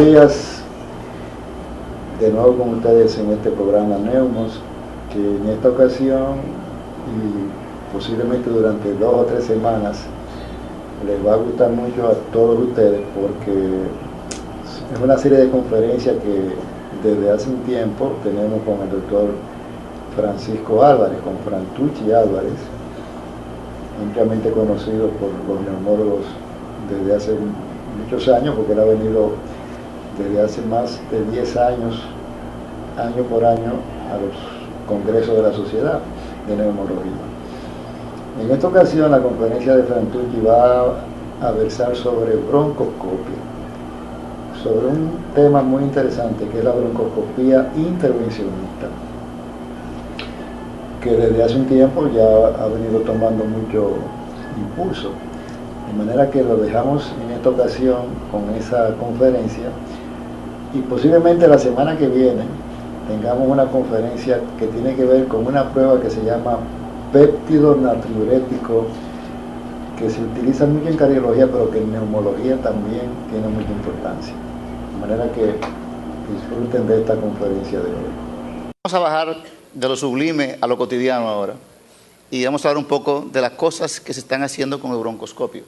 días, de nuevo con ustedes en este programa Neumos, que en esta ocasión y posiblemente durante 2 o 3 semanas les va a gustar mucho a todos ustedes, porque es una serie de conferencias que desde hace un tiempo tenemos con el doctor Francisco Álvarez, con Frantucci Álvarez, ampliamente conocido por los neumólogos desde hace muchos años, porque él ha venido desde hace más de 10 años, año por año, a los congresos de la Sociedad de Neumología. En esta ocasión la conferencia de Frantucci va a versar sobre broncoscopia, sobre un tema muy interesante que es la broncoscopía intervencionista, que desde hace un tiempo ya ha venido tomando mucho impulso, de manera que lo dejamos en esta ocasión con esa conferencia, y posiblemente la semana que viene tengamos una conferencia que tiene que ver con una prueba que se llama péptido natriurético, que se utiliza mucho en cardiología, pero que en neumología también tiene mucha importancia. De manera que disfruten de esta conferencia de hoy. Vamos a bajar de lo sublime a lo cotidiano ahora, y vamos a hablar un poco de las cosas que se están haciendo con el broncoscopio.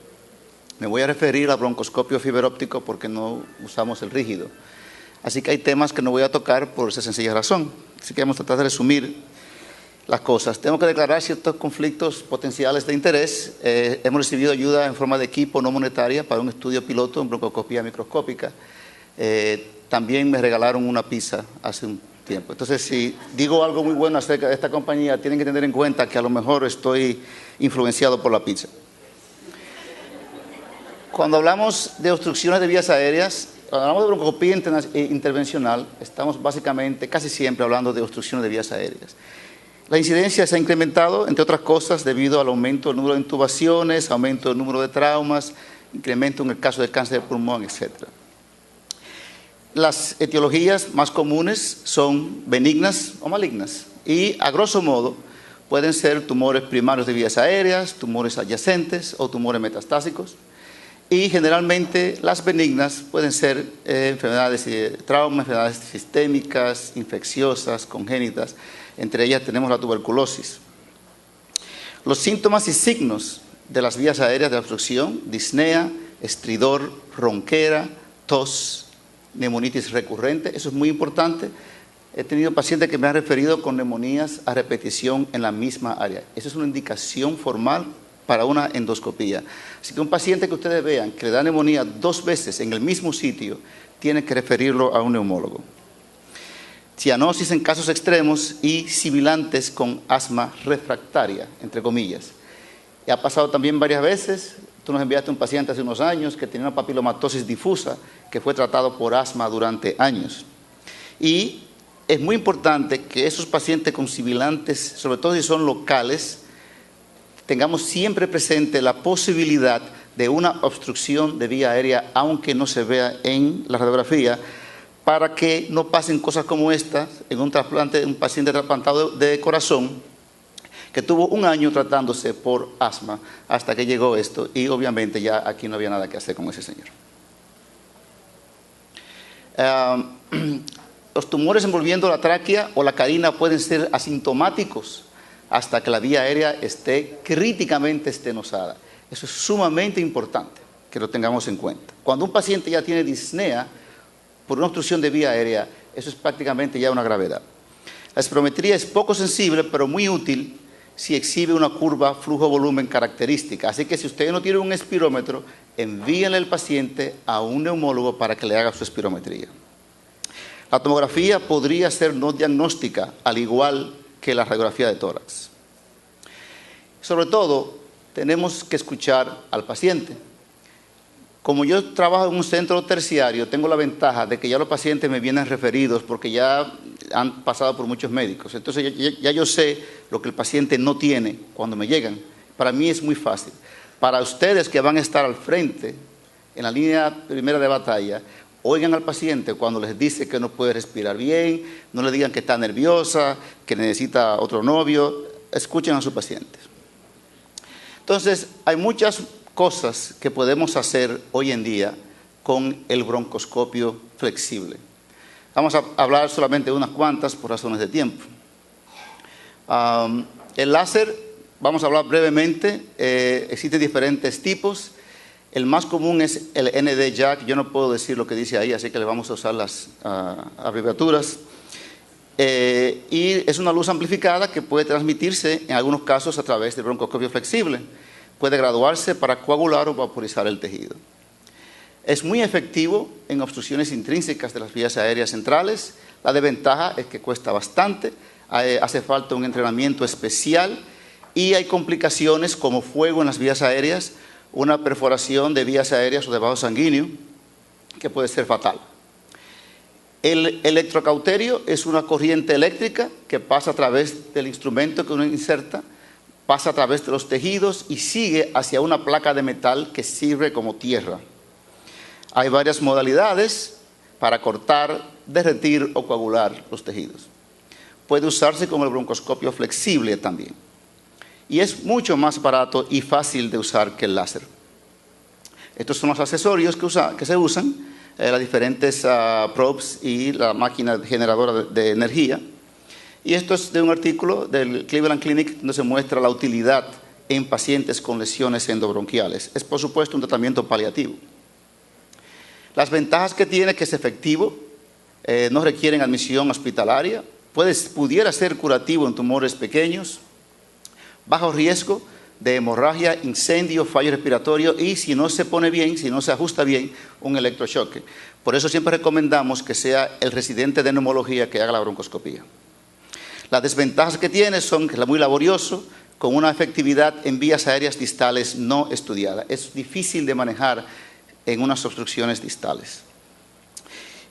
Me voy a referir al broncoscopio fiberóptico porque no usamos el rígido. Así que hay temas que no voy a tocar por esa sencilla razón. Así que vamos a tratar de resumir las cosas. Tengo que declarar ciertos conflictos potenciales de interés. Hemos recibido ayuda en forma de equipo no monetaria para un estudio piloto en broncoscopía microscópica. También me regalaron una pizza hace un tiempo. Entonces, si digo algo muy bueno acerca de esta compañía, tienen que tener en cuenta que a lo mejor estoy influenciado por la pizza. Cuando hablamos de obstrucciones de vías aéreas, cuando hablamos de broncoscopía intervencional, estamos básicamente, casi siempre, hablando de obstrucciones de vías aéreas. La incidencia se ha incrementado, entre otras cosas, debido al aumento del número de intubaciones, aumento del número de traumas, incremento en el caso de cáncer de pulmón, etc. Las etiologías más comunes son benignas o malignas, y a grosso modo pueden ser tumores primarios de vías aéreas, tumores adyacentes o tumores metastásicos. Y generalmente las benignas pueden ser enfermedades de trauma, enfermedades sistémicas, infecciosas, congénitas. Entre ellas tenemos la tuberculosis. Los síntomas y signos de las vías aéreas de obstrucción: disnea, estridor, ronquera, tos, neumonitis recurrente. Eso es muy importante. He tenido pacientes que me han referido con neumonías a repetición en la misma área. Eso es una indicación formal para una endoscopía. Así que un paciente que ustedes vean que le da neumonía 2 veces en el mismo sitio, tiene que referirlo a un neumólogo. Cianosis en casos extremos y sibilantes con asma refractaria, entre comillas. Y ha pasado también varias veces. Tú nos enviaste un paciente hace unos años que tenía una papilomatosis difusa, que fue tratado por asma durante años. Y es muy importante que esos pacientes con sibilantes, sobre todo si son locales, tengamos siempre presente la posibilidad de una obstrucción de vía aérea, aunque no se vea en la radiografía, para que no pasen cosas como esta en un trasplante, un paciente trasplantado de corazón que tuvo 1 año tratándose por asma hasta que llegó esto, y obviamente ya aquí no había nada que hacer con ese señor. Los tumores envolviendo la tráquea o la carina pueden ser asintomáticos hasta que la vía aérea esté críticamente estenosada. Eso es sumamente importante que lo tengamos en cuenta. Cuando un paciente ya tiene disnea por una obstrucción de vía aérea, eso es prácticamente ya una gravedad. La espirometría es poco sensible, pero muy útil si exhibe una curva flujo-volumen característica. Así que si usted no tiene un espirómetro, envíenle al paciente a un neumólogo para que le haga su espirometría. La tomografía podría ser no diagnóstica, al igual que la radiografía de tórax. Sobre todo, tenemos que escuchar al paciente. Como yo trabajo en un centro terciario, tengo la ventaja de que ya los pacientes me vienen referidos porque ya han pasado por muchos médicos. Entonces ya yo sé lo que el paciente no tiene cuando me llegan. Para mí es muy fácil. Para ustedes que van a estar al frente, en la línea primera de batalla, oigan al paciente cuando les dice que no puede respirar bien, no le digan que está nerviosa, que necesita otro novio. Escuchen a sus pacientes. Entonces, hay muchas cosas que podemos hacer hoy en día con el broncoscopio flexible. Vamos a hablar solamente de unas cuantas por razones de tiempo. El láser, vamos a hablar brevemente, existen diferentes tipos. El más común es el ND-Jack. Yo no puedo decir lo que dice ahí, así que le vamos a usar las abreviaturas. Y es una luz amplificada que puede transmitirse en algunos casos a través del broncoscopio flexible. Puede graduarse para coagular o vaporizar el tejido. Es muy efectivo en obstrucciones intrínsecas de las vías aéreas centrales. La desventaja es que cuesta bastante, hace falta un entrenamiento especial y hay complicaciones como fuego en las vías aéreas, una perforación de vías aéreas o de vaso sanguíneo que puede ser fatal. El electrocauterio es una corriente eléctrica que pasa a través del instrumento que uno inserta, pasa a través de los tejidos y sigue hacia una placa de metal que sirve como tierra. Hay varias modalidades para cortar, derretir o coagular los tejidos. Puede usarse con el broncoscopio flexible también. Y es mucho más barato y fácil de usar que el láser. Estos son los accesorios que se usan, las diferentes probes y la máquina generadora de energía. Y esto es de un artículo del Cleveland Clinic donde se muestra la utilidad en pacientes con lesiones endobronquiales. Es, por supuesto, un tratamiento paliativo. Las ventajas que tiene, que es efectivo, no requieren admisión hospitalaria, pudiera ser curativo en tumores pequeños, bajo riesgo de hemorragia, incendio, fallo respiratorio y si no se pone bien, si no se ajusta bien, un electrochoque. Por eso siempre recomendamos que sea el residente de neumología que haga la broncoscopía. Las desventajas que tiene son que es muy laborioso, con una efectividad en vías aéreas distales no estudiada. Es difícil de manejar en unas obstrucciones distales.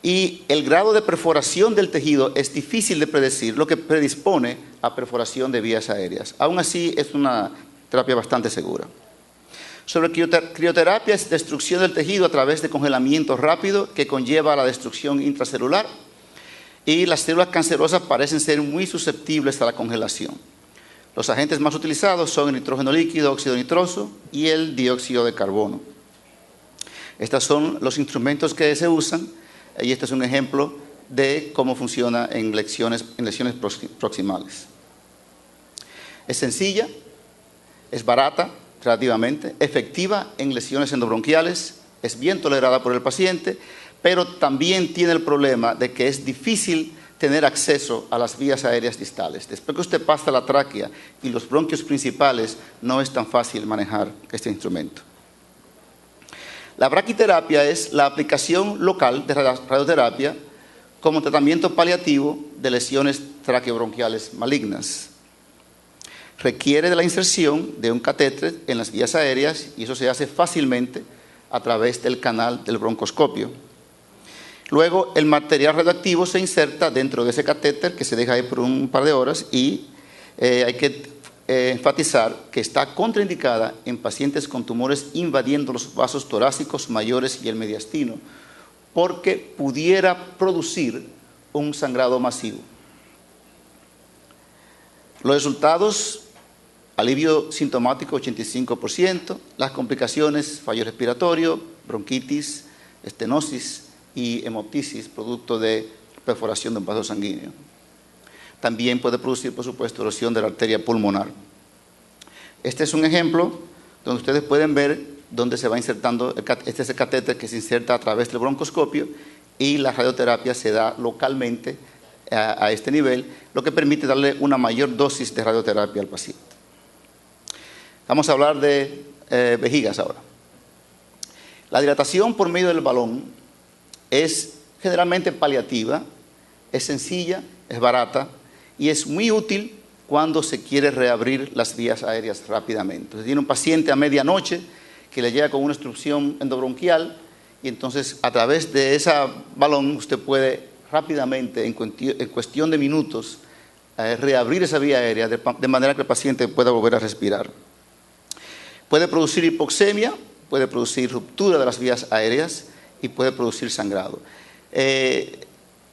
Y el grado de perforación del tejido es difícil de predecir, lo que predispone a perforación de vías aéreas. Aún así, es una terapia bastante segura. Sobre crioterapia es destrucción del tejido a través de congelamiento rápido que conlleva a la destrucción intracelular y las células cancerosas parecen ser muy susceptibles a la congelación. Los agentes más utilizados son el nitrógeno líquido, óxido nitroso y el dióxido de carbono. Estos son los instrumentos que se usan y este es un ejemplo de cómo funciona en lesiones proximales. Es sencilla, es barata relativamente, efectiva en lesiones endobronquiales, es bien tolerada por el paciente, pero también tiene el problema de que es difícil tener acceso a las vías aéreas distales. Después que usted pasa la tráquea y los bronquios principales, no es tan fácil manejar este instrumento. La braquiterapia es la aplicación local de radioterapia como tratamiento paliativo de lesiones traqueobronquiales malignas. Requiere de la inserción de un catéter en las vías aéreas y eso se hace fácilmente a través del canal del broncoscopio. Luego el material radioactivo se inserta dentro de ese catéter que se deja ahí por un par de horas y hay que enfatizar que está contraindicada en pacientes con tumores invadiendo los vasos torácicos mayores y el mediastino, porque pudiera producir un sangrado masivo. Los resultados: alivio sintomático 85%, las complicaciones, fallo respiratorio, bronquitis, estenosis y hemoptisis, producto de perforación de un vaso sanguíneo. También puede producir, por supuesto, erosión de la arteria pulmonar. Este es un ejemplo donde ustedes pueden ver dónde se va insertando, este es el catéter que se inserta a través del broncoscopio y la radioterapia se da localmente a este nivel, lo que permite darle una mayor dosis de radioterapia al paciente. Vamos a hablar de vejigas ahora. La dilatación por medio del balón es generalmente paliativa, es sencilla, es barata y es muy útil cuando se quiere reabrir las vías aéreas rápidamente. Entonces, tiene un paciente a medianoche que le llega con una obstrucción endobronquial y entonces a través de ese balón usted puede rápidamente, en cuestión de minutos, reabrir esa vía aérea de manera que el paciente pueda volver a respirar. Puede producir hipoxemia, puede producir ruptura de las vías aéreas y puede producir sangrado.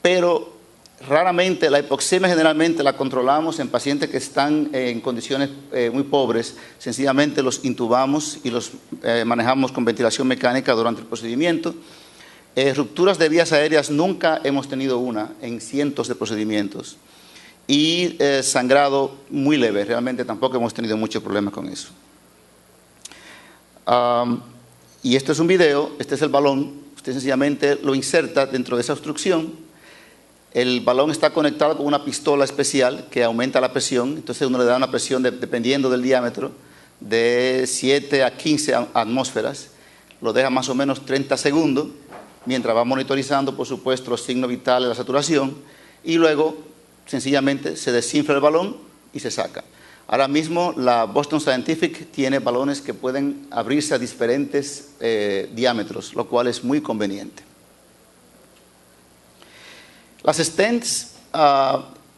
Pero raramente la hipoxemia generalmente la controlamos en pacientes que están en condiciones muy pobres. Sencillamente los intubamos y los manejamos con ventilación mecánica durante el procedimiento. Rupturas de vías aéreas nunca hemos tenido una en cientos de procedimientos. Y sangrado muy leve, realmente tampoco hemos tenido muchos problemas con eso. Y esto es un video, este es el balón, usted sencillamente lo inserta dentro de esa obstrucción. El balón está conectado con una pistola especial que aumenta la presión, entonces uno le da una presión dependiendo del diámetro de 7 a 15 atmósferas, lo deja más o menos 30 segundos, mientras va monitorizando, por supuesto, los signos vitales, la saturación, y luego sencillamente se desinfla el balón y se saca. Ahora mismo la Boston Scientific tiene balones que pueden abrirse a diferentes diámetros, lo cual es muy conveniente. Las stents,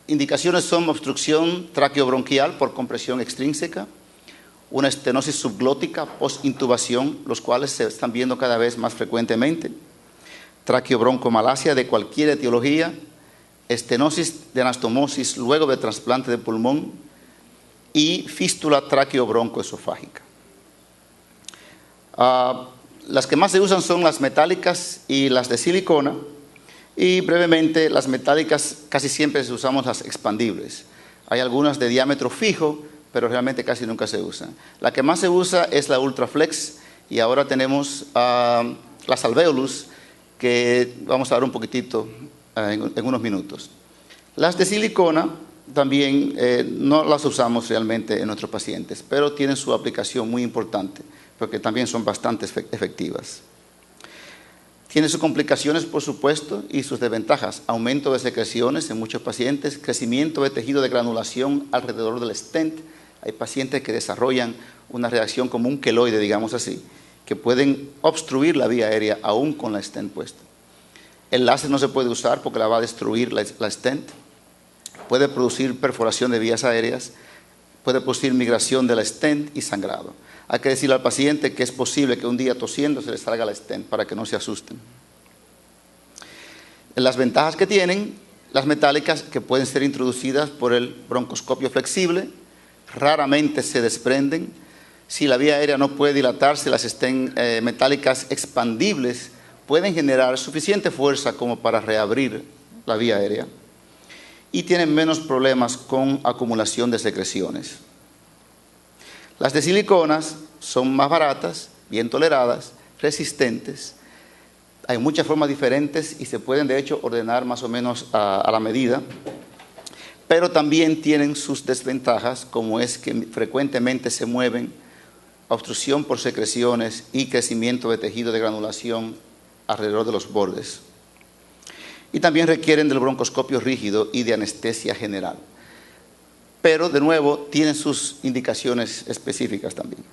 indicaciones son obstrucción traqueobronquial por compresión extrínseca, una estenosis subglótica post-intubación, los cuales se están viendo cada vez más frecuentemente, traqueobroncomalacia de cualquier etiología, estenosis de anastomosis luego de trasplante de pulmón y fístula traqueobroncoesofágica. Las que más se usan son las metálicas y las de silicona, y brevemente las metálicas casi siempre usamos las expandibles. Hay algunas de diámetro fijo, pero realmente casi nunca se usan. La que más se usa es la Ultraflex, y ahora tenemos las Alveolus, que vamos a ver un poquitito en unos minutos. Las de silicona también no las usamos realmente en nuestros pacientes, pero tienen su aplicación muy importante, porque también son bastante efectivas. Tiene sus complicaciones, por supuesto, y sus desventajas. Aumento de secreciones en muchos pacientes, crecimiento de tejido de granulación alrededor del stent. Hay pacientes que desarrollan una reacción como un queloide, digamos así, que pueden obstruir la vía aérea aún con la stent puesta. El láser no se puede usar porque la va a destruir la stent. Puede producir perforación de vías aéreas, puede producir migración de la stent y sangrado. Hay que decirle al paciente que es posible que un día tosiendo se le salga la stent para que no se asusten. Las ventajas que tienen las metálicas, que pueden ser introducidas por el broncoscopio flexible, raramente se desprenden. Si la vía aérea no puede dilatarse, las stent metálicas expandibles pueden generar suficiente fuerza como para reabrir la vía aérea, y tienen menos problemas con acumulación de secreciones. Las de siliconas son más baratas, bien toleradas, resistentes. Hay muchas formas diferentes y se pueden de hecho ordenar más o menos a la medida, pero también tienen sus desventajas, como es que frecuentemente se mueven, obstrucción por secreciones y crecimiento de tejido de granulación alrededor de los bordes. Y también requieren del broncoscopio rígido y de anestesia general. Pero, de nuevo, tienen sus indicaciones específicas también.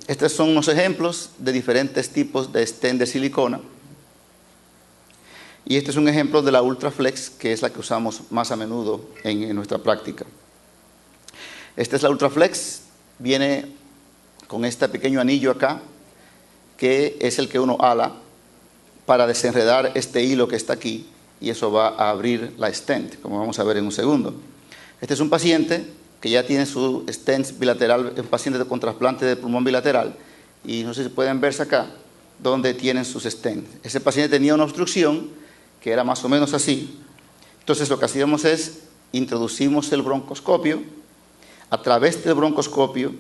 Estos son unos ejemplos de diferentes tipos de stent de silicona. Y este es un ejemplo de la Ultraflex, que es la que usamos más a menudo en nuestra práctica. Esta es la Ultraflex, viene con este pequeño anillo acá, que es el que uno ala para desenredar este hilo que está aquí, y eso va a abrir la stent, como vamos a ver en un segundo. Este es un paciente que ya tiene su stent bilateral, es un paciente con trasplante de pulmón bilateral, y no sé si pueden verse acá, donde tienen sus stents. Ese paciente tenía una obstrucción que era más o menos así. Entonces lo que hacíamos es, introducimos el broncoscopio, a través del broncoscopio,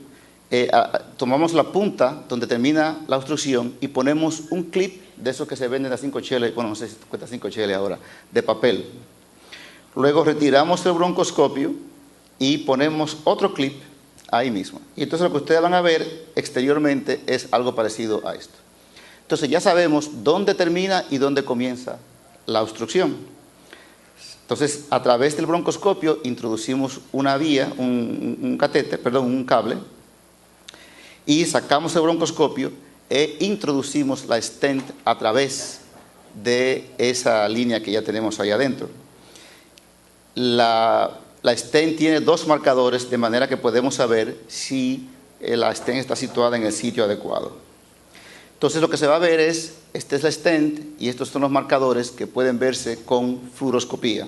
tomamos la punta donde termina la obstrucción y ponemos un clip de esos que se venden a 5 cheles, bueno, no sé si cuesta 5 cheles ahora, de papel. Luego retiramos el broncoscopio y ponemos otro clip ahí mismo. Y entonces lo que ustedes van a ver exteriormente es algo parecido a esto. Entonces ya sabemos dónde termina y dónde comienza la obstrucción. Entonces, a través del broncoscopio introducimos una vía, un cable, y sacamos el broncoscopio e introducimos la stent a través de esa línea que ya tenemos ahí adentro. La stent tiene dos marcadores, de manera que podemos saber si la stent está situada en el sitio adecuado. Entonces lo que se va a ver es, esta es la stent y estos son los marcadores que pueden verse con fluoroscopía.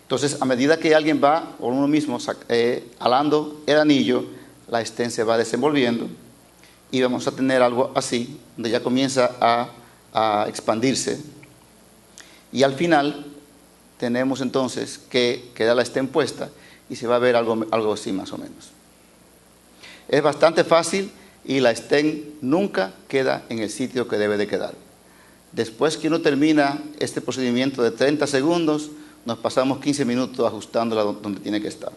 Entonces, a medida que alguien va, o uno mismo, alando el anillo, la stent se va desenvolviendo y vamos a tener algo así, donde ya comienza a expandirse. Y al final tenemos entonces que queda la stent puesta y se va a ver algo así más o menos. Es bastante fácil y la stent nunca queda en el sitio que debe de quedar. Después que uno termina este procedimiento de 30 segundos, nos pasamos 15 minutos ajustándola donde tiene que estar.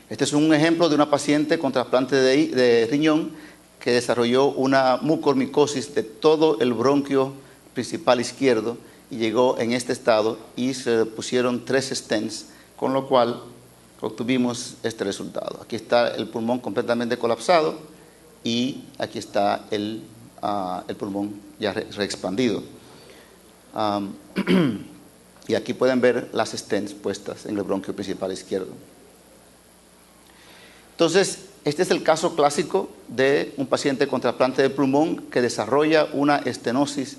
Este es un ejemplo de una paciente con trasplante de riñón que desarrolló una mucormicosis de todo el bronquio principal izquierdo y llegó en este estado y se le pusieron 3 stents, con lo cual obtuvimos este resultado. Aquí está el pulmón completamente colapsado y aquí está el pulmón ya reexpandido. Y aquí pueden ver las stents puestas en el bronquio principal izquierdo. Entonces, este es el caso clásico de un paciente con trasplante de pulmón que desarrolla una estenosis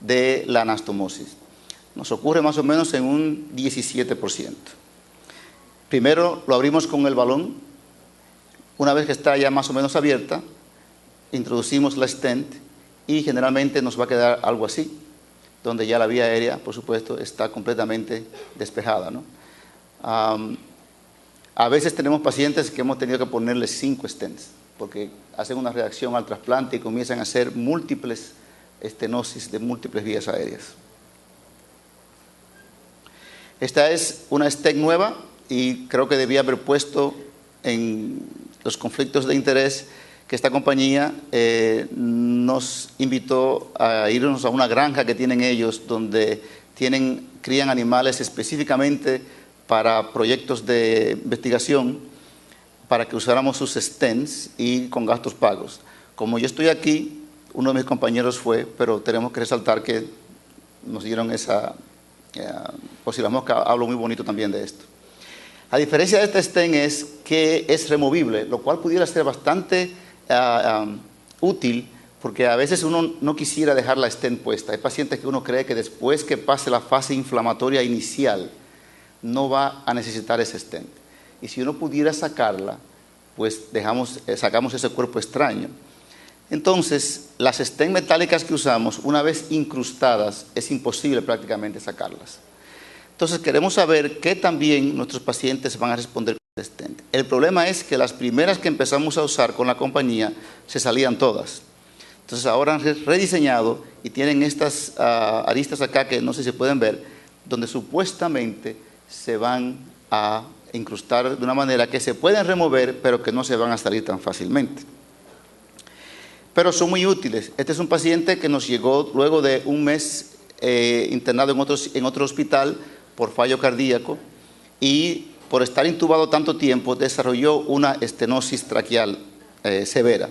de la anastomosis. Nos ocurre más o menos en un 17%. Primero lo abrimos con el balón. Una vez que está ya más o menos abierta, introducimos la stent y generalmente nos va a quedar algo así, donde ya la vía aérea, por supuesto, está completamente despejada, ¿no? A veces tenemos pacientes que hemos tenido que ponerles 5 stents, porque hacen una reacción al trasplante y comienzan a hacer múltiples estenosis de múltiples vías aéreas. Esta es una stent nueva y creo que debía haber puesto en los conflictos de interés que esta compañía nos invitó a irnos a una granja que tienen ellos, donde crían animales específicamente para proyectos de investigación, para que usáramos sus stents y con gastos pagos. Como yo estoy aquí, uno de mis compañeros fue, pero tenemos que resaltar que nos dieron esa, por si la mosca, hablo muy bonito también de esto. A diferencia de este stent es que es removible, lo cual pudiera ser bastante útil, porque a veces uno no quisiera dejar la stent puesta. Hay pacientes que uno cree que después que pase la fase inflamatoria inicial, no va a necesitar ese stent. Y si uno pudiera sacarla, pues sacamos ese cuerpo extraño. Entonces, las stents metálicas que usamos, una vez incrustadas, es imposible prácticamente sacarlas. Entonces, queremos saber qué también nuestros pacientes van a responder con el stent. El problema es que las primeras que empezamos a usar con la compañía, se salían todas. Entonces, ahora han rediseñado y tienen estas aristas acá que no sé si pueden ver, donde supuestamente se van a incrustar de una manera que se pueden remover, pero que no se van a salir tan fácilmente. Pero son muy útiles. Este es un paciente que nos llegó luego de un mes internado en otro hospital por fallo cardíaco y por estar intubado tanto tiempo desarrolló una estenosis traqueal severa.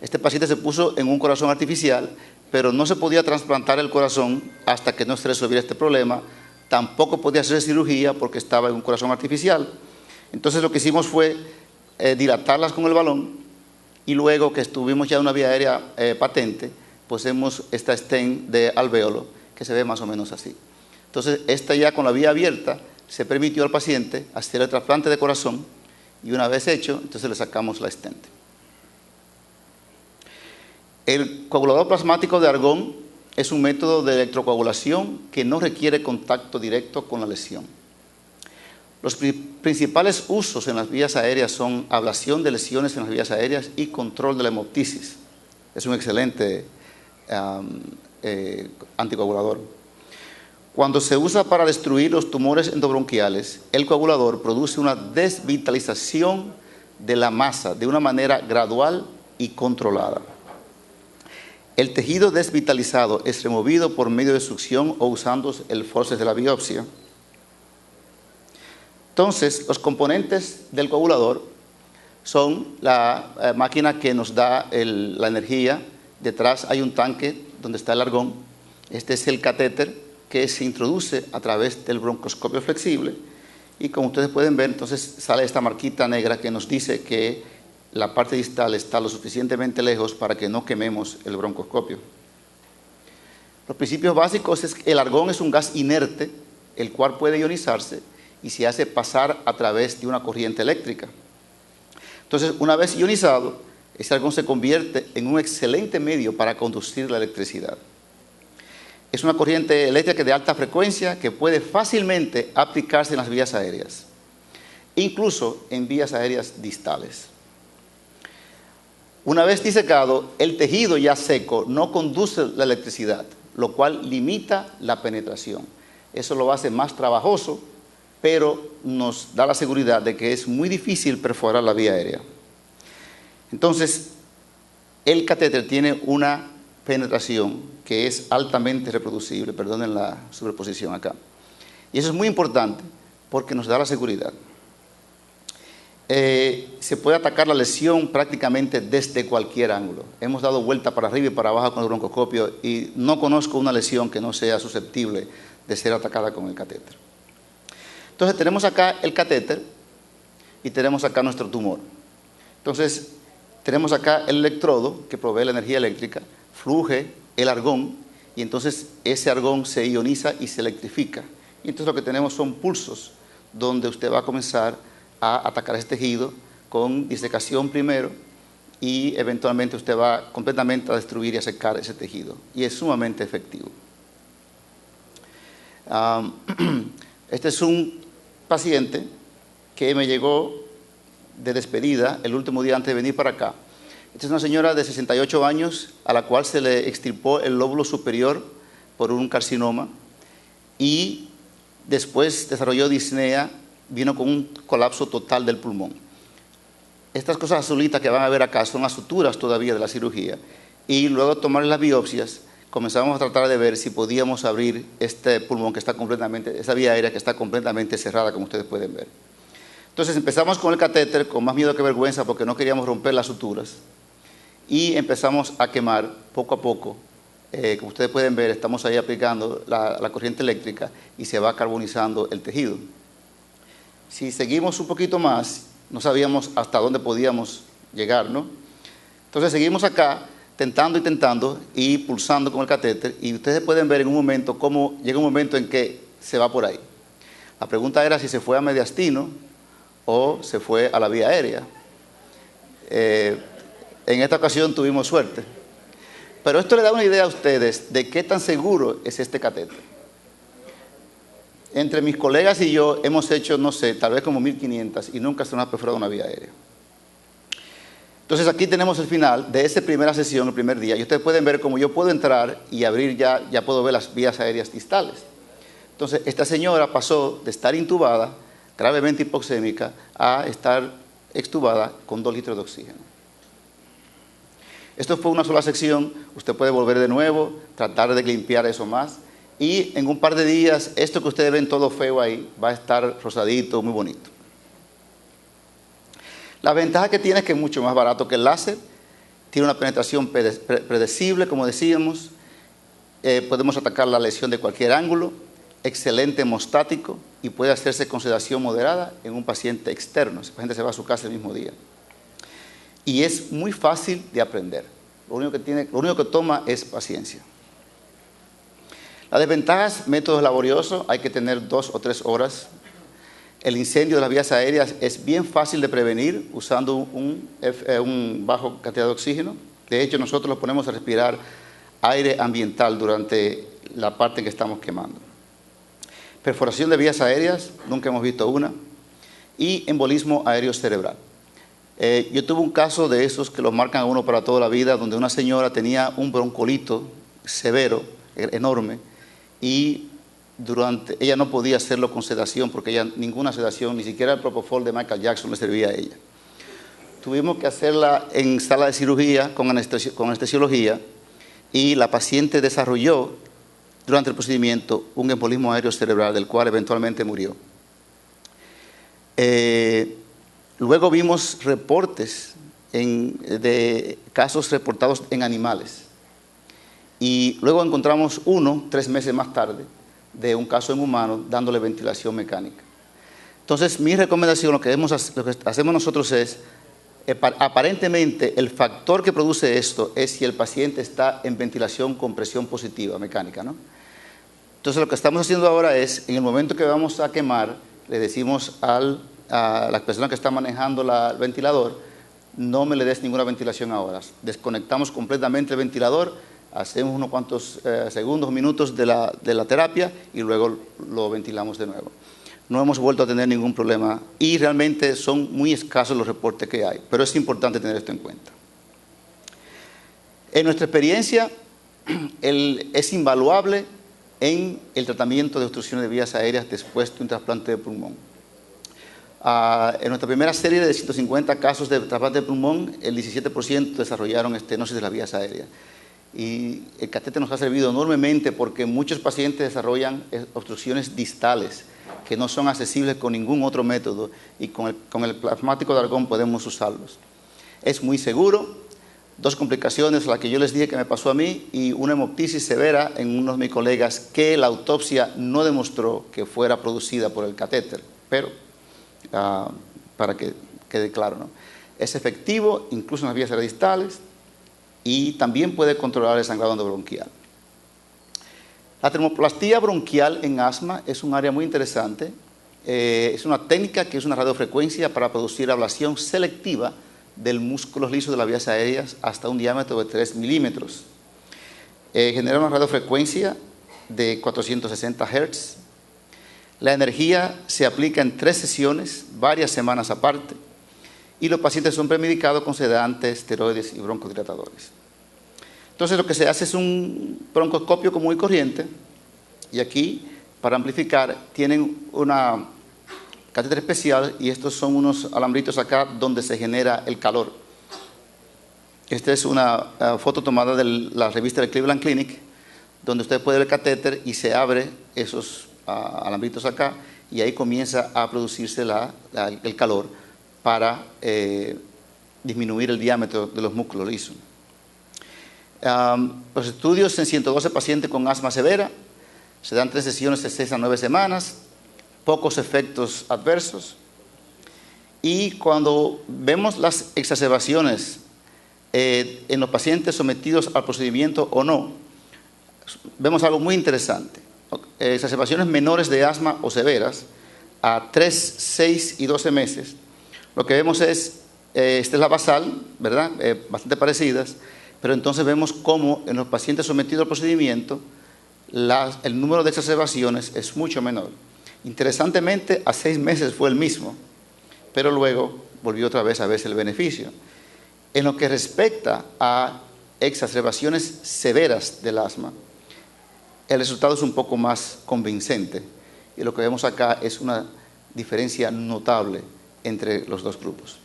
Este paciente se puso en un corazón artificial, pero no se podía trasplantar el corazón hasta que no se resolviera este problema. Tampoco podía hacer cirugía porque estaba en un corazón artificial. Entonces lo que hicimos fue dilatarlas con el balón y luego que estuvimos ya en una vía aérea patente, pusimos esta stent de alvéolo que se ve más o menos así. Entonces esta ya con la vía abierta se permitió al paciente hacer el trasplante de corazón y una vez hecho, entonces le sacamos la stent. El coagulador plasmático de argón es un método de electrocoagulación que no requiere contacto directo con la lesión. Los principales usos en las vías aéreas son ablación de lesiones en las vías aéreas y control de la hemoptisis. Es un excelente anticoagulador. Cuando se usa para destruir los tumores endobronquiales, el coagulador produce una desvitalización de la masa de una manera gradual y controlada. El tejido desvitalizado es removido por medio de succión o usando el forceps de la biopsia. Entonces, los componentes del coagulador son la máquina que nos da la energía. Detrás hay un tanque donde está el argón. Este es el catéter que se introduce a través del broncoscopio flexible. Y como ustedes pueden ver, entonces sale esta marquita negra que nos dice que la parte distal está lo suficientemente lejos para que no quememos el broncoscopio. Los principios básicos es que el argón es un gas inerte, el cual puede ionizarse y se hace pasar a través de una corriente eléctrica. Entonces, una vez ionizado, Ese argón se convierte en un excelente medio para conducir la electricidad. Es una corriente eléctrica de alta frecuencia que puede fácilmente aplicarse en las vías aéreas, incluso en vías aéreas distales. Una vez disecado, el tejido ya seco no conduce la electricidad, lo cual limita la penetración. Eso lo hace más trabajoso, pero nos da la seguridad de que es muy difícil perforar la vía aérea. Entonces, el catéter tiene una penetración que es altamente reproducible, perdonen la superposición acá. Y eso es muy importante porque nos da la seguridad. Se puede atacar la lesión prácticamente desde cualquier ángulo. Hemos dado vuelta para arriba y para abajo con el broncoscopio y no conozco una lesión que no sea susceptible de ser atacada con el catéter. Entonces tenemos acá el catéter y tenemos acá nuestro tumor. Entonces tenemos acá el electrodo que provee la energía eléctrica, fluye el argón y entonces ese argón se ioniza y se electrifica. Y entonces lo que tenemos son pulsos donde usted va a comenzar a atacar ese tejido con disecación primero y eventualmente usted va completamente a destruir y a secar ese tejido. Y es sumamente efectivo. Este es un paciente que me llegó de despedida el último día antes de venir para acá. Esta es una señora de 68 años a la cual se le extirpó el lóbulo superior por un carcinoma y después desarrolló disnea, vino con un colapso total del pulmón. Estas cosas azulitas que van a ver acá son las suturas todavía de la cirugía y luego de tomar las biopsias comenzamos a tratar de ver si podíamos abrir este pulmón que está completamente, esa vía aérea que está completamente cerrada, como ustedes pueden ver. Entonces empezamos con el catéter con más miedo que vergüenza porque no queríamos romper las suturas y empezamos a quemar poco a poco. Como ustedes pueden ver, estamos ahí aplicando la corriente eléctrica y se va carbonizando el tejido. Si seguimos un poquito más, no sabíamos hasta dónde podíamos llegar, ¿no? Entonces seguimos acá tentando y pulsando con el catéter y ustedes pueden ver en un momento cómo llega un momento en que se va por ahí. La pregunta era si se fue a mediastino o se fue a la vía aérea. En esta ocasión tuvimos suerte. Pero esto le da una idea a ustedes de qué tan seguro es este catéter. Entre mis colegas y yo hemos hecho, no sé, tal vez como 1500 y nunca se nos ha perforado una vía aérea. Entonces aquí tenemos el final de esa primera sesión, el primer día. Y ustedes pueden ver cómo yo puedo entrar y abrir ya puedo ver las vías aéreas distales. Entonces esta señora pasó de estar intubada, gravemente hipoxémica, a estar extubada con 2 litros de oxígeno. Esto fue una sola sección, usted puede volver de nuevo, tratar de limpiar eso más. Y en un par de días, esto que ustedes ven todo feo ahí, va a estar rosadito, muy bonito. La ventaja que tiene es que es mucho más barato que el láser, tiene una penetración predecible, como decíamos, podemos atacar la lesión de cualquier ángulo, excelente hemostático y puede hacerse con sedación moderada en un paciente externo. Ese paciente se va a su casa el mismo día. Y es muy fácil de aprender. Lo único que toma es paciencia. Las desventajas, métodos laboriosos, hay que tener 2 o 3 horas. El incendio de las vías aéreas es bien fácil de prevenir usando un bajo cantidad de oxígeno. De hecho, nosotros lo ponemos a respirar aire ambiental durante la parte en que estamos quemando. Perforación de vías aéreas, nunca hemos visto una. Y embolismo aéreo cerebral. Yo tuve un caso de esos que los marcan a uno para toda la vida, donde una señora tenía un broncolito severo, enorme, y ella no podía hacerlo con sedación, porque ninguna sedación, ni siquiera el propofol de Michael Jackson le servía a ella. Tuvimos que hacerla en sala de cirugía con anestesiología, y la paciente desarrolló durante el procedimiento un embolismo aéreo cerebral, del cual eventualmente murió. Luego vimos reportes de casos reportados en animales. Y luego encontramos 3 meses más tarde, de un caso en humanos dándole ventilación mecánica. Entonces, mi recomendación, lo que hacemos nosotros es, aparentemente el factor que produce esto es si el paciente está en ventilación con presión positiva mecánica, ¿no? Entonces, lo que estamos haciendo ahora es, en el momento que vamos a quemar, le decimos a la persona que está manejando el ventilador, no me le des ninguna ventilación ahora. Desconectamos completamente el ventilador, hacemos unos cuantos segundos o minutos de la terapia y luego lo ventilamos de nuevo. No hemos vuelto a tener ningún problema y realmente son muy escasos los reportes que hay, pero es importante tener esto en cuenta. En nuestra experiencia, es invaluable en el tratamiento de obstrucciones de vías aéreas después de un trasplante de pulmón. En nuestra primera serie de 150 casos de trasplante de pulmón, el 17% desarrollaron estenosis de las vías aéreas. Y el catéter nos ha servido enormemente porque muchos pacientes desarrollan obstrucciones distales que no son accesibles con ningún otro método y con el plasmático de argón podemos usarlos. Es muy seguro. Dos complicaciones, la que yo les dije que me pasó a mí y una hemoptisis severa en uno de mis colegas que la autopsia no demostró que fuera producida por el catéter, pero para que quede claro, ¿no? Es efectivo incluso en las vías aéreas distales y también puede controlar el sangrado endobronquial. La termoplastía bronquial en asma es un área muy interesante. Es una técnica que es una radiofrecuencia para producir ablación selectiva del músculo liso de las vías aéreas hasta un diámetro de 3 milímetros. Genera una radiofrecuencia de 460 Hz. La energía se aplica en 3 sesiones, varias semanas aparte, y los pacientes son premedicados con sedantes, esteroides y broncodilatadores. Entonces lo que se hace es un broncoscopio común y corriente, y aquí, para amplificar, tienen una catéter especial y estos son unos alambritos acá donde se genera el calor. Esta es una foto tomada de la revista del Cleveland Clinic, donde usted puede ver el catéter y se abre esos alambritos acá y ahí comienza a producirse el calor para disminuir el diámetro de los músculos lisos. Los estudios en 112 pacientes con asma severa, se dan 3 sesiones de 6 a 9 semanas, pocos efectos adversos, y cuando vemos las exacerbaciones en los pacientes sometidos al procedimiento o no, vemos algo muy interesante. Exacerbaciones menores de asma o severas a 3, 6 y 12 meses. Lo que vemos es, esta es la basal, ¿verdad? Bastante parecidas, pero entonces vemos cómo en los pacientes sometidos al procedimiento el número de exacerbaciones es mucho menor. Interesantemente, a 6 meses fue el mismo, pero luego volvió otra vez a verse el beneficio. En lo que respecta a exacerbaciones severas del asma, el resultado es un poco más convincente y lo que vemos acá es una diferencia notable entre los dos grupos.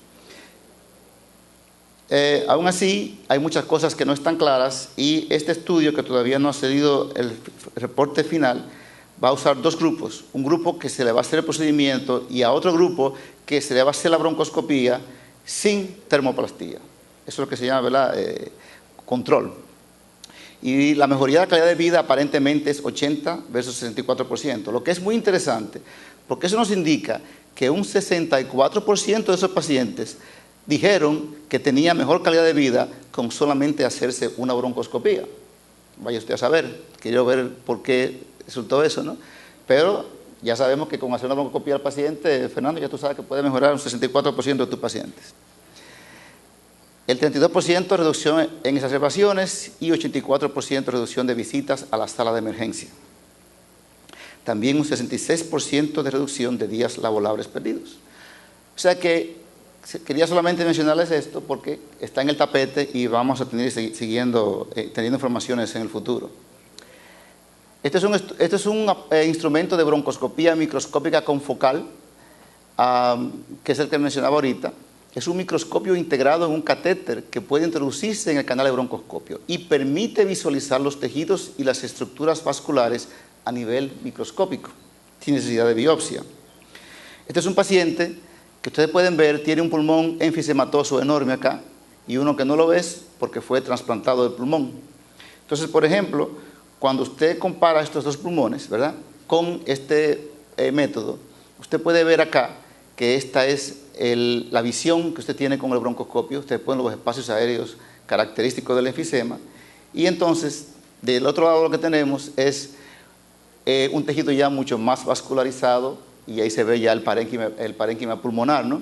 Aún así, hay muchas cosas que no están claras y este estudio, que todavía no ha cedido el reporte final, va a usar 2 grupos. Un grupo que se le va a hacer el procedimiento y a otro grupo que se le va a hacer la broncoscopía sin termoplastía. Eso es lo que se llama, ¿verdad? Control. Y la mejoría de la calidad de vida aparentemente es 80 versus 64%, lo que es muy interesante, porque eso nos indica que un 64% de esos pacientes dijeron que tenía mejor calidad de vida con solamente hacerse una broncoscopía. Vaya usted a saber, quiero ver por qué resultó eso, ¿no? Pero ya sabemos que con hacer una broncoscopía al paciente, Fernando, ya tú sabes que puede mejorar un 64% de tus pacientes. El 32% reducción en exacerbaciones y 84% reducción de visitas a la sala de emergencia. También un 66% de reducción de días laborables perdidos. O sea que quería solamente mencionarles esto porque está en el tapete y vamos a tener teniendo informaciones en el futuro. Este es un instrumento de broncoscopía microscópica confocal, que es el que mencionaba ahorita. Es un microscopio integrado en un catéter que puede introducirse en el canal de broncoscopio y permite visualizar los tejidos y las estructuras vasculares a nivel microscópico, sin necesidad de biopsia. Este es un paciente que ustedes pueden ver, tiene un pulmón enfisematoso enorme acá y uno que no lo ves porque fue trasplantado de pulmón. Entonces, por ejemplo, cuando usted compara estos 2 pulmones, ¿verdad?, con este método, usted puede ver acá que esta es la visión que usted tiene con el broncoscopio. Usted pone los espacios aéreos característicos del enfisema y entonces del otro lado lo que tenemos es un tejido ya mucho más vascularizado y ahí se ve ya el parénquima pulmonar, ¿no?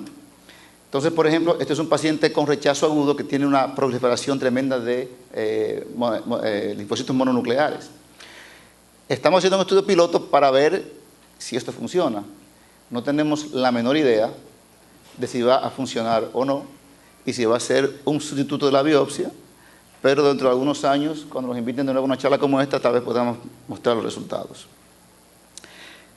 Entonces, por ejemplo, este es un paciente con rechazo agudo que tiene una proliferación tremenda de linfocitos mononucleares. Estamos haciendo un estudio piloto para ver si esto funciona. No tenemos la menor idea de si va a funcionar o no y si va a ser un sustituto de la biopsia, pero dentro de algunos años, cuando nos inviten de nuevo a una charla como esta, tal vez podamos mostrar los resultados.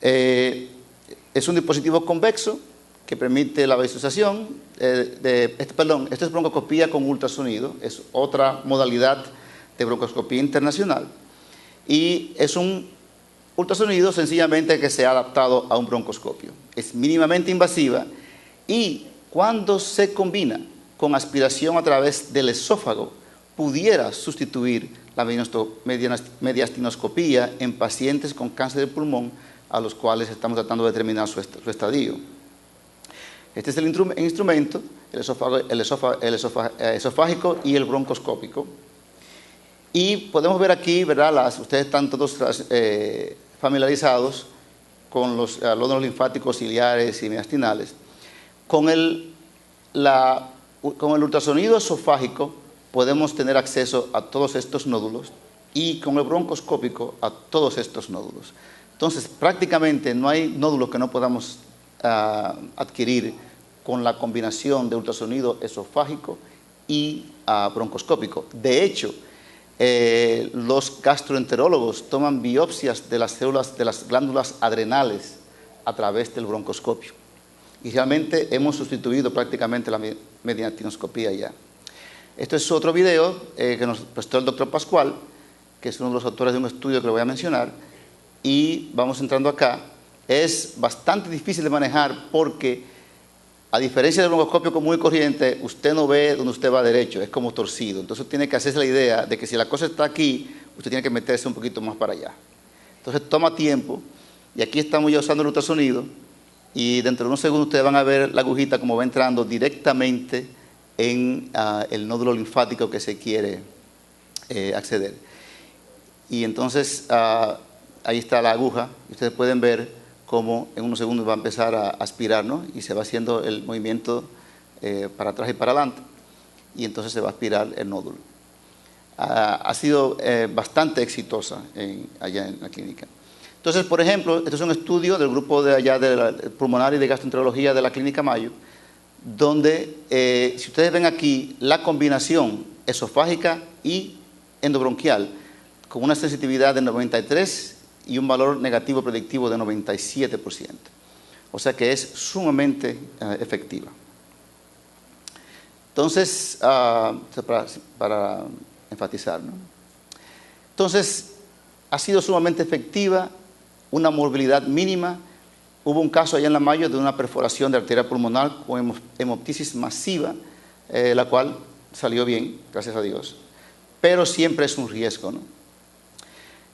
Es un dispositivo convexo que permite la visualización. Esto es broncoscopía con ultrasonido, es otra modalidad de broncoscopía internacional. Y es un ultrasonido sencillamente que se ha adaptado a un broncoscopio. Es mínimamente invasiva y cuando se combina con aspiración a través del esófago, pudiera sustituir la mediastinoscopía en pacientes con cáncer de pulmón a los cuales estamos tratando de determinar su estadio. Este es el instrumento, el esofágico y el broncoscópico. Y podemos ver aquí, ¿verdad? Ustedes están todos familiarizados con los nódulos linfáticos ciliares y mediastinales. Con el ultrasonido esofágico podemos tener acceso a todos estos nódulos y con el broncoscópico a todos estos nódulos. Entonces, prácticamente no hay nódulos que no podamos adquirir con la combinación de ultrasonido esofágico y broncoscópico. De hecho, los gastroenterólogos toman biopsias de las células de las glándulas adrenales a través del broncoscopio. Y realmente hemos sustituido prácticamente la mediastinoscopía ya. Esto es otro video que nos prestó el doctor Pascual, que es uno de los autores de un estudio que lo voy a mencionar. Y vamos entrando acá. Es bastante difícil de manejar porque, a diferencia del broncoscopio común y corriente, usted no ve donde usted va derecho, es como torcido. Entonces tiene que hacerse la idea de que si la cosa está aquí, usted tiene que meterse un poquito más para allá. Entonces toma tiempo, y aquí estamos ya usando el ultrasonido, y dentro de unos segundos ustedes van a ver la agujita como va entrando directamente en el nódulo linfático que se quiere acceder. Y entonces ahí está la aguja, y ustedes pueden ver cómo en unos segundos va a empezar a aspirar, ¿no? Y se va haciendo el movimiento para atrás y para adelante, y entonces se va a aspirar el nódulo. Ha sido bastante exitosa allá en la clínica. Entonces, por ejemplo, este es un estudio del grupo de allá de la pulmonar y de gastroenterología de la Clínica Mayo, donde, si ustedes ven aquí, la combinación esofágica y endobronquial, con una sensitividad de 93 y un valor negativo predictivo de 97%. O sea que es sumamente efectiva. Entonces, para enfatizar, ¿no? Entonces, ha sido sumamente efectiva, una morbilidad mínima. Hubo un caso allá en la Mayo de una perforación de arteria pulmonar con hemoptisis masiva, la cual salió bien, gracias a Dios. Pero siempre es un riesgo, ¿no?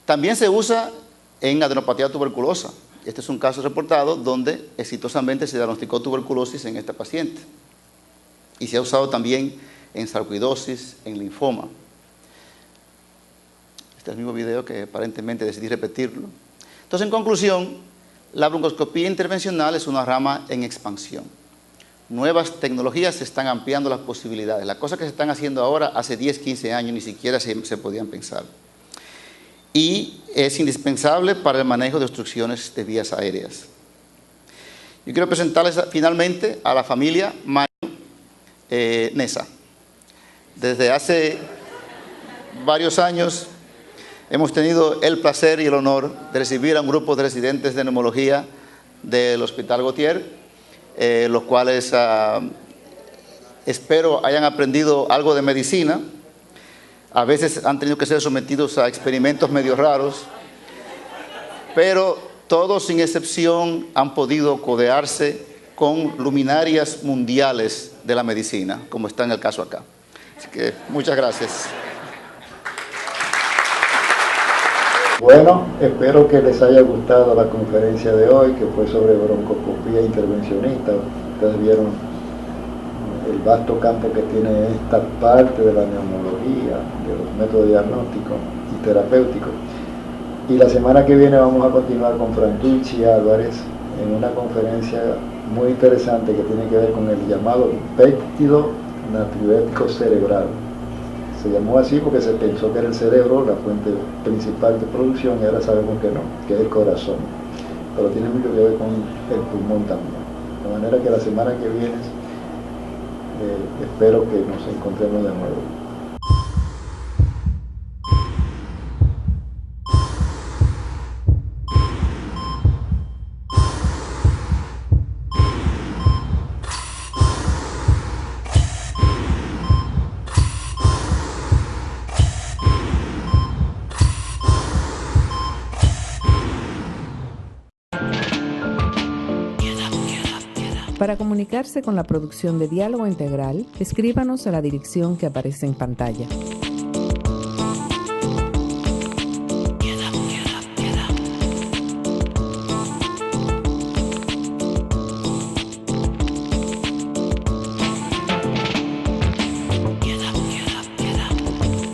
También se usa en adenopatía tuberculosa. Este es un caso reportado donde exitosamente se diagnosticó tuberculosis en esta paciente. Y se ha usado también en sarcoidosis, en linfoma. Este es el mismo video que aparentemente decidí repetirlo. Entonces, en conclusión, la broncoscopía intervencional es una rama en expansión. Nuevas tecnologías están ampliando las posibilidades. Las cosas que se están haciendo ahora, hace 10, 15 años, ni siquiera se podían pensar. Y es indispensable para el manejo de obstrucciones de vías aéreas. Yo quiero presentarles finalmente a la familia Mayo Nesa. Desde hace varios años hemos tenido el placer y el honor de recibir a un grupo de residentes de neumología del Hospital Gautier, los cuales espero hayan aprendido algo de medicina. A veces han tenido que ser sometidos a experimentos medio raros, pero todos sin excepción han podido codearse con luminarias mundiales de la medicina, como está en el caso acá. Así que muchas gracias. Bueno, espero que les haya gustado la conferencia de hoy, que fue sobre broncoscopía intervencionista. Ustedes vieron el vasto campo que tiene esta parte de la neumología, de los métodos diagnósticos y terapéuticos. Y la semana que viene vamos a continuar con Frantucci Álvarez en una conferencia muy interesante que tiene que ver con el llamado péptido natriurético cerebral. Se llamó así porque se pensó que era el cerebro la fuente principal de producción, y ahora sabemos que no, que es el corazón. Pero tiene mucho que ver con el pulmón también. De manera que la semana que viene espero que nos encontremos de nuevo. Para comunicarse con la producción de Diálogo Integral, escríbanos a la dirección que aparece en pantalla.